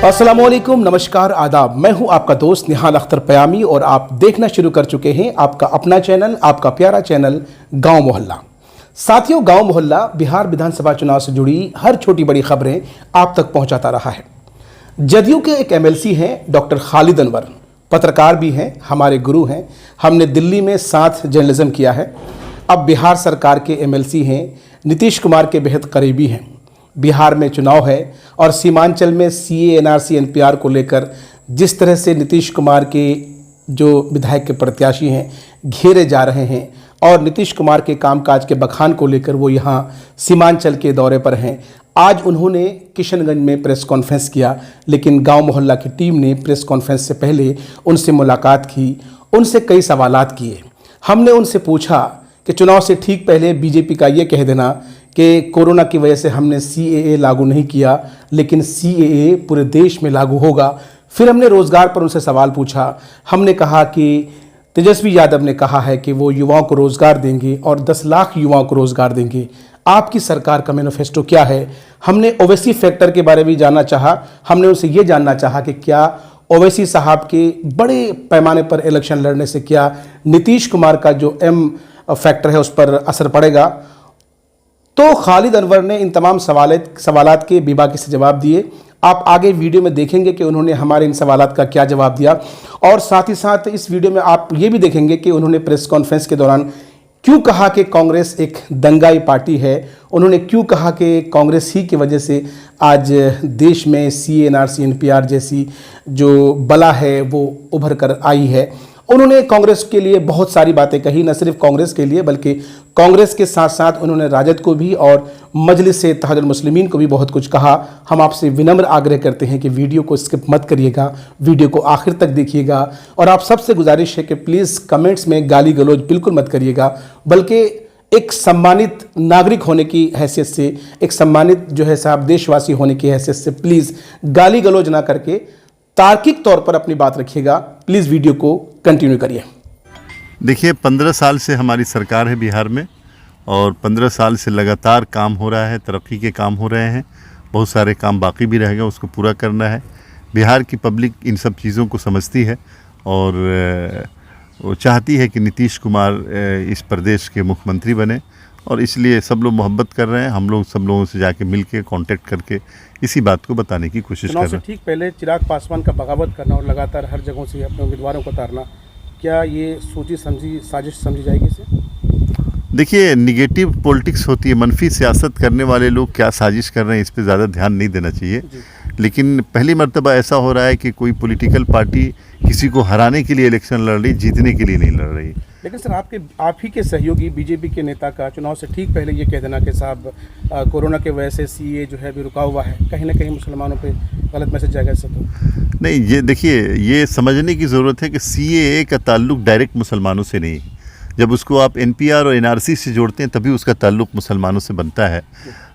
अस्सलामुअलैकुम, नमस्कार, आदाब। मैं हूं आपका दोस्त निहाल अख्तर पयामी और आप देखना शुरू कर चुके हैं आपका अपना चैनल, आपका प्यारा चैनल गांव मोहल्ला। साथियों, गांव मोहल्ला बिहार विधानसभा चुनाव से जुड़ी हर छोटी बड़ी खबरें आप तक पहुंचाता रहा है। जदयू के एक एमएलसी हैं डॉक्टर खालिद अनवर, पत्रकार भी हैं, हमारे गुरु हैं। हमने दिल्ली में साथ जर्नलिज्म किया है। अब बिहार सरकार के एमएलसी हैं, नीतीश कुमार के बेहद करीबी हैं। बिहार में चुनाव है और सीमांचल में सीए एनआरसी एनपीआर को लेकर जिस तरह से नीतीश कुमार के जो विधायक के प्रत्याशी हैं घेरे जा रहे हैं और नीतीश कुमार के कामकाज के बखान को लेकर वो यहाँ सीमांचल के दौरे पर हैं। आज उन्होंने किशनगंज में प्रेस कॉन्फ्रेंस किया, लेकिन गांव मोहल्ला की टीम ने प्रेस कॉन्फ्रेंस से पहले उनसे मुलाकात की, उनसे कई सवालात किए। हमने उनसे पूछा कि चुनाव से ठीक पहले बीजेपी का ये कह देना कि कोरोना की वजह से हमने सीएए लागू नहीं किया, लेकिन सीएए पूरे देश में लागू होगा। फिर हमने रोज़गार पर उनसे सवाल पूछा। हमने कहा कि तेजस्वी यादव ने कहा है कि वो युवाओं को रोज़गार देंगे और 10 लाख युवाओं को रोज़गार देंगे। आपकी सरकार का मैनिफेस्टो क्या है? हमने ओवैसी फैक्टर के बारे में जानना चाहा। हमने उनसे ये जानना चाहा कि क्या ओवैसी साहब के बड़े पैमाने पर इलेक्शन लड़ने से क्या नीतीश कुमार का जो एम फैक्टर है उस पर असर पड़ेगा। तो खालिद अनवर ने इन तमाम सवालात के बेबाकी से जवाब दिए। आप आगे वीडियो में देखेंगे कि उन्होंने हमारे इन सवालात का क्या जवाब दिया, और साथ ही साथ इस वीडियो में आप ये भी देखेंगे कि उन्होंने प्रेस कॉन्फ्रेंस के दौरान क्यों कहा कि कांग्रेस एक दंगाई पार्टी है। उन्होंने क्यों कहा कि कांग्रेस ही की वजह से आज देश में सीए एनआरसी एनपीआर जैसी जो बला है वो उभर कर आई है। उन्होंने कांग्रेस के लिए बहुत सारी बातें कही, न सिर्फ कांग्रेस के लिए बल्कि कांग्रेस के साथ साथ उन्होंने राजद को भी और मजलिस से इत्तेहादुल मुस्लिमीन को भी बहुत कुछ कहा। हम आपसे विनम्र आग्रह करते हैं कि वीडियो को स्किप मत करिएगा, वीडियो को आखिर तक देखिएगा, और आप सबसे गुजारिश है कि प्लीज़ कमेंट्स में गाली गलौज बिल्कुल मत करिएगा, बल्कि एक सम्मानित नागरिक होने की हैसियत से, एक सम्मानित जो है साहब देशवासी होने की हैसियत से प्लीज़ गाली गलौज ना करके तार्किक तौर पर अपनी बात रखिएगा। प्लीज़ वीडियो को कंटिन्यू करिए। देखिए, 15 साल से हमारी सरकार है बिहार में, और 15 साल से लगातार काम हो रहा है, तरक्की के काम हो रहे हैं। बहुत सारे काम बाकी भी रहेगा, उसको पूरा करना है। बिहार की पब्लिक इन सब चीज़ों को समझती है और वो चाहती है कि नीतीश कुमार इस प्रदेश के मुख्यमंत्री बने, और इसलिए सब लोग मोहब्बत कर रहे हैं। हम लोग सब लोगों से जाके मिल के कॉन्टेक्ट करके इसी बात को बताने की कोशिश कर रहे हैं। ठीक पहले चिराग पासवान का बगावत करना और लगातार हर जगहों से अपने उम्मीदवारों को उतारना, क्या ये सोची समझी साजिश समझी जाएगी इसे? देखिए, निगेटिव पॉलिटिक्स होती है, मनफी सियासत करने वाले लोग क्या साजिश कर रहे हैं इस पे ज़्यादा ध्यान नहीं देना चाहिए। लेकिन पहली मर्तबा ऐसा हो रहा है कि कोई पॉलिटिकल पार्टी किसी को हराने के लिए इलेक्शन लड़ रही, जीतने के लिए नहीं लड़ रही। लेकिन सर, आप ही के सहयोगी बीजेपी के नेता का चुनाव से ठीक पहले ये कह देना कि साहब कोरोना के वजह से सीए जो है अभी रुका हुआ है, कहीं ना कहीं मुसलमानों पे गलत मैसेज जाएगा इससे? तो नहीं, ये देखिए, ये समझने की ज़रूरत है कि सीएए का ताल्लुक डायरेक्ट मुसलमानों से नहीं है। जब उसको आप एनपीआर और एनआरसी से जोड़ते हैं तभी उसका ताल्लुक मुसलमानों से बनता है।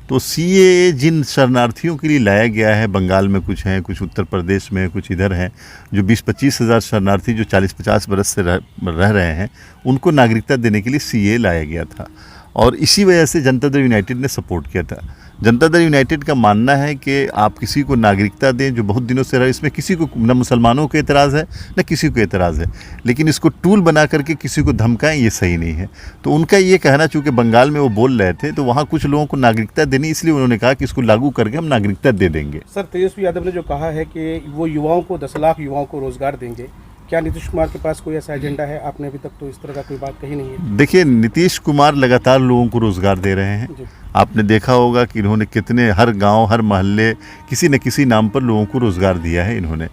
तो सीएए जिन शरणार्थियों के लिए लाया गया है, बंगाल में कुछ हैं, कुछ उत्तर प्रदेश में, कुछ इधर हैं, जो 20-25 हज़ार शरणार्थी जो 40-50 बरस से रह रहे हैं, उनको नागरिकता देने के लिए सीएए लाया गया था, और इसी वजह से जनता दल यूनाइटेड ने सपोर्ट किया था। जनता दल यूनाइटेड का मानना है कि आप किसी को नागरिकता दें जो बहुत दिनों से रहा, इसमें किसी को न मुसलमानों को एतराज़ है न किसी को एतराज़ है, लेकिन इसको टूल बना करके किसी को धमकाएं, ये सही नहीं है। तो उनका ये कहना, चूँकि बंगाल में वो बोल रहे थे तो वहाँ कुछ लोगों को नागरिकता देनी, इसलिए उन्होंने कहा कि इसको लागू करके हम नागरिकता दे देंगे। सर, तेजस्वी यादव ने जो कहा है कि वो युवाओं को 10 लाख युवाओं को रोज़गार देंगे, क्या नीतीश कुमार के पास कोई ऐसा एजेंडा है? आपने अभी तक तो इस तरह का कोई बात कही नहीं है। देखिए, नीतीश कुमार लगातार लोगों को रोज़गार दे रहे हैं। आपने देखा होगा कि इन्होंने कितने हर गांव, हर मोहल्ले, किसी न किसी नाम पर लोगों को रोज़गार दिया है इन्होंने,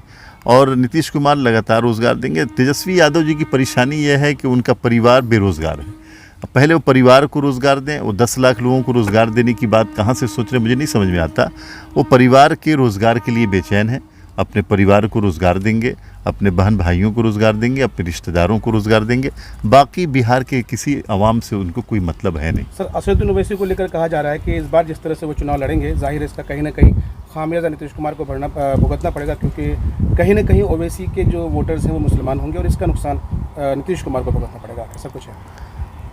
और नीतीश कुमार लगातार रोज़गार देंगे। तेजस्वी यादव जी की परेशानी यह है कि उनका परिवार बेरोज़गार है। अब पहले वो परिवार को रोज़गार दें, वो 10 लाख लोगों को रोज़गार देने की बात कहाँ से सोच रहे हैं मुझे नहीं समझ में आता। वो परिवार के रोज़गार के लिए बेचैन है। अपने परिवार को रोज़गार देंगे, अपने बहन भाइयों को रोज़गार देंगे, अपने रिश्तेदारों को रोज़गार देंगे, बाकी बिहार के किसी आवाम से उनको कोई मतलब है नहीं। सर, असदुद्दीन ओवैसी को लेकर कहा जा रहा है कि इस बार जिस तरह से वो चुनाव लड़ेंगे, जाहिर है इसका कहीं ना कहीं खामियाजा नीतीश कुमार को भुगतना पड़ेगा, क्योंकि कहीं ना कहीं ओवैसी के जो वोटर्स हैं वो मुसलमान होंगे और इसका नुकसान नीतीश कुमार को भुगतना पड़ेगा, ऐसा कुछ है?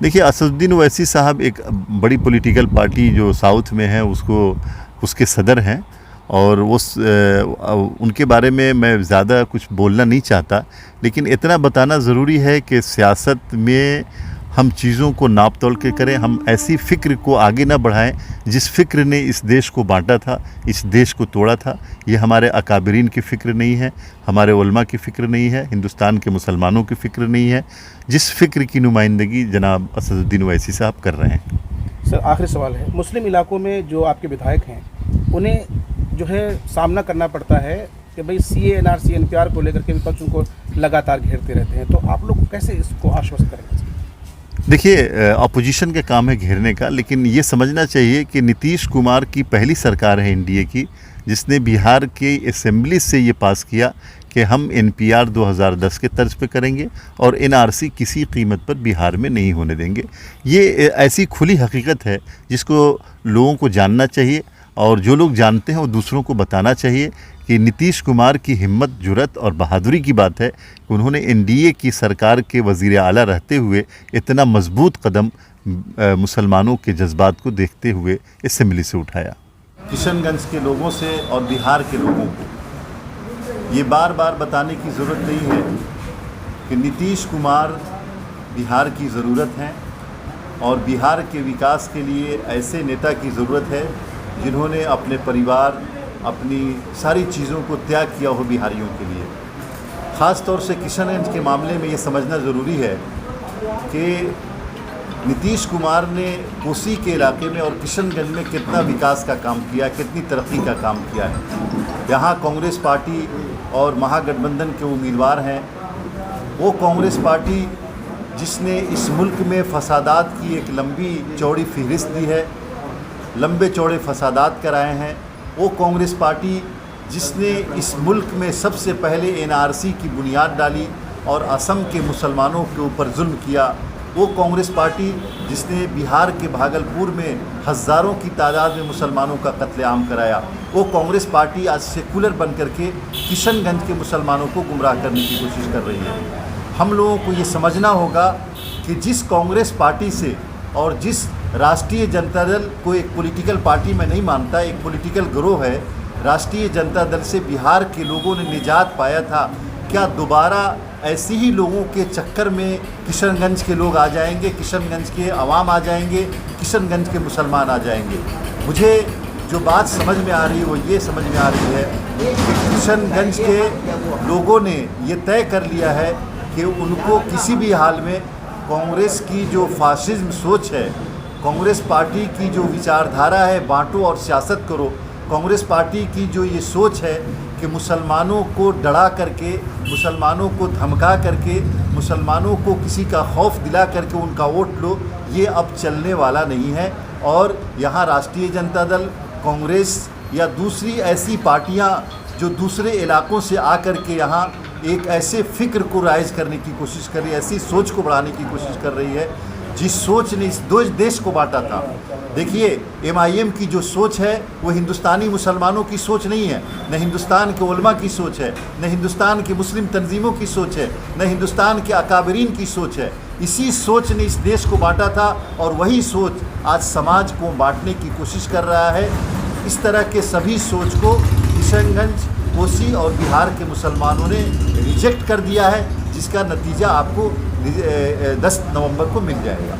देखिए, असदुद्दीन ओवैसी साहब एक बड़ी पॉलिटिकल पार्टी जो साउथ में है उसके सदर हैं, और उनके बारे में मैं ज़्यादा कुछ बोलना नहीं चाहता, लेकिन इतना बताना ज़रूरी है कि सियासत में हम चीज़ों को नाप तोल के करें, हम ऐसी फ़िक्र को आगे ना बढ़ाएं जिस फ़िक्र ने इस देश को बांटा था, इस देश को तोड़ा था। ये हमारे अकाबरीन की फ़िक्र नहीं है, हमारे उलमा की फ़िक्र नहीं है, हिंदुस्तान के मुसलमानों की फ़िक्र नहीं है, जिस फ़िक्र की नुमाइंदगी जनाब असदुद्दीन ओवैसी साहब कर रहे हैं। सर, आखिरी सवाल है, मुस्लिम इलाकों में जो आपके विधायक हैं उन्हें जो है सामना करना पड़ता है कि भाई CAA NRC NPR को लेकर के विपक्ष उनको लगातार घेरते रहते हैं, तो आप लोग कैसे इसको आश्वस्त करेंगे? देखिए, अपोजिशन का काम है घेरने का, लेकिन ये समझना चाहिए कि नीतीश कुमार की पहली सरकार है एनडीए की जिसने बिहार के असेंबली से ये पास किया कि हम NPR 2010 के तर्ज पे करेंगे और NRC किसी कीमत पर बिहार में नहीं होने देंगे। ये ऐसी खुली हकीकत है जिसको लोगों को जानना चाहिए, और जो लोग जानते हैं वो दूसरों को बताना चाहिए कि नीतीश कुमार की हिम्मत, जुर्रत और बहादुरी की बात है कि उन्होंने एनडीए की सरकार के वज़ीर आला रहते हुए इतना मजबूत कदम मुसलमानों के जज्बात को देखते हुए असेंबली से उठाया। किशनगंज के लोगों से और बिहार के लोगों को ये बार बार बताने की ज़रूरत नहीं है कि नीतीश कुमार बिहार की ज़रूरत हैं और बिहार के विकास के लिए ऐसे नेता की ज़रूरत है जिन्होंने अपने परिवार, अपनी सारी चीज़ों को त्याग किया हो बिहारियों के लिए। ख़ास तौर से किशनगंज के मामले में ये समझना ज़रूरी है कि नीतीश कुमार ने कोसी के इलाके में और किशनगंज में कितना विकास का काम किया, कितनी तरक्की का काम किया है। यहाँ कांग्रेस पार्टी और महागठबंधन के उम्मीदवार हैं, वो कांग्रेस पार्टी जिसने इस मुल्क में फसादात की एक लंबी चौड़ी फहरिस्त दी है, लंबे चौड़े फसादात कराए हैं, वो कांग्रेस पार्टी जिसने इस मुल्क में सबसे पहले NRC की बुनियाद डाली और असम के मुसलमानों के ऊपर जुल्म किया, वो कांग्रेस पार्टी जिसने बिहार के भागलपुर में हज़ारों की तादाद में मुसलमानों का कत्लेआम कराया, वो कांग्रेस पार्टी आज सेकुलर बन करके किशनगंज के मुसलमानों को गुमराह करने की कोशिश कर रही है। हम लोगों को ये समझना होगा कि जिस कांग्रेस पार्टी से और जिस राष्ट्रीय जनता दल को एक पॉलिटिकल पार्टी में नहीं मानता, एक पॉलिटिकल गिरोह है, राष्ट्रीय जनता दल से बिहार के लोगों ने निजात पाया था, क्या दोबारा ऐसे ही लोगों के चक्कर में किशनगंज के लोग आ जाएंगे, किशनगंज के अवाम आ जाएंगे, किशनगंज के मुसलमान आ जाएंगे? मुझे जो बात समझ में आ रही है वो ये समझ में आ रही है कि किशनगंज के लोगों ने ये तय कर लिया है कि उनको किसी भी हाल में कांग्रेस की जो फाशिज्म सोच है, कांग्रेस पार्टी की जो विचारधारा है बांटो और सियासत करो, कांग्रेस पार्टी की जो ये सोच है कि मुसलमानों को डरा करके, मुसलमानों को धमका करके, मुसलमानों को किसी का खौफ दिला करके उनका वोट लो, ये अब चलने वाला नहीं है। और यहाँ राष्ट्रीय जनता दल, कांग्रेस या दूसरी ऐसी पार्टियाँ जो दूसरे इलाकों से आकर के यहाँ एक ऐसे फ़िक्र को राइज करने की कोशिश कर रही है, ऐसी सोच को बढ़ाने की कोशिश कर रही है जिस सोच ने इस देश को बांटा था। देखिए, MIM की जो सोच है वो हिंदुस्तानी मुसलमानों की सोच नहीं है, न हिंदुस्तान के उलमा की सोच है, न हिंदुस्तान के मुस्लिम तंजीमों की सोच है, न हिंदुस्तान के अकाबरीन की सोच है। इसी सोच ने इस देश को बांटा था और वही सोच आज समाज को बांटने की कोशिश कर रहा है। इस तरह के सभी सोच को किशनगंज, कोसी और बिहार के मुसलमानों ने रिजेक्ट कर दिया है, जिसका नतीजा आपको 10 नवंबर को मिल जाएगा।